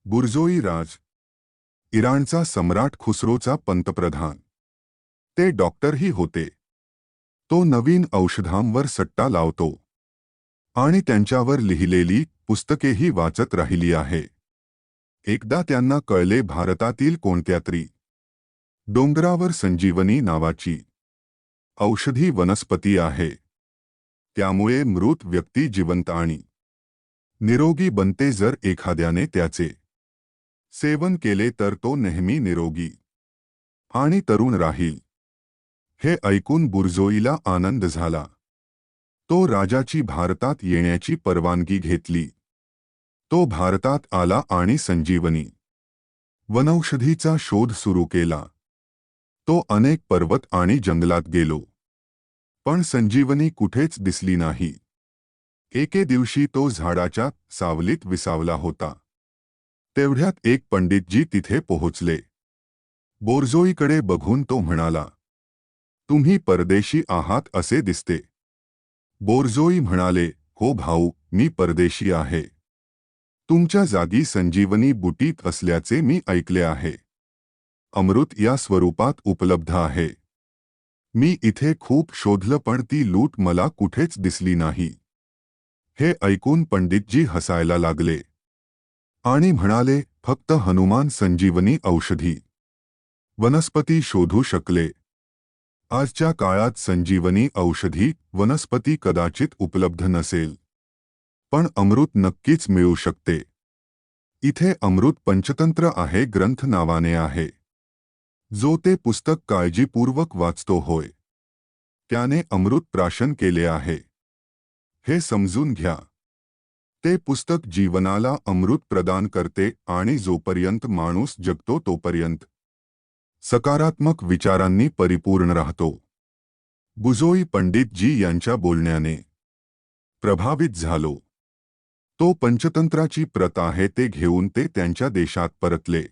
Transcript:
बुरझोई राज, इराणचा सम्राट खुसरोचा पंतप्रधान. ते डॉक्टरही होते. तो नवीन औषधांवर सट्टा लावतो आणि त्यांच्यावर लिहिलेली पुस्तकेही वाचत राहिली आहे. एकदा त्यांना कळले भारतातील कोणत्यातरी डोंगरावर संजीवनी नावाची औषधी वनस्पती आहे. त्यामुळे मृत व्यक्ती जिवंत आणि निरोगी बनते. जर एखाद्याने त्याचे सेवन केले तर तो नेहमी निरोगी आणि तरुण राहील. हे ऐकून बुरझोईला आनंद झाला. तो राजाची भारतात येण्याची परवानगी घेतली. तो भारतात आला आणि संजीवनी वनौषधीचा शोध सुरू केला. तो अनेक पर्वत आणि जंगलात गेलो, पण संजीवनी कुठेच दिसली नाही. एके दिवशी तो झाडाच्या सावलीत विसावला होता. तेवढ्यात एक पंडितजी तिथे पोहोचले. बोरझोईकडे बघून तो म्हणाला, तुम्ही परदेशी आहात असे दिसते. बोरझोई म्हणाले, हो भाऊ, मी परदेशी आहे. तुमच्या जागी संजीवनी बुटीत असल्याचे मी ऐकले आहे. अमृत या स्वरूपात उपलब्ध आहे. मी इथे खूप शोधलं पण ती लूट मला कुठेच दिसली नाही. हे ऐकून पंडितजी हसायला लागले आणि म्हणाले, फक्त हनुमान संजीवनी औषधी वनस्पती शोधू शकले. आजच्या काळात संजीवनी औषधी वनस्पती कदाचित उपलब्ध नसेल, पण अमृत नक्कीच मिळू शकते. इथे अमृत पंचतंत्र आहे ग्रंथ नावाने आहे. जो ते पुस्तक काळजीपूर्वक वाचतो होय, त्याने अमृत प्राशन केले आहे. हे समजून घ्या. ते पुस्तक जीवनाला अमृत प्रदान करते आणि जोपर्यंत माणूस जगतो तोपर्यंत सकारात्मक विचारांनी परिपूर्ण राहतो. बुझोई पंडितजी यांच्या बोलण्याने प्रभावित झालो. तो पंचतंत्राची प्रत आहे ते घेऊन ते त्यांच्या देशात परतले.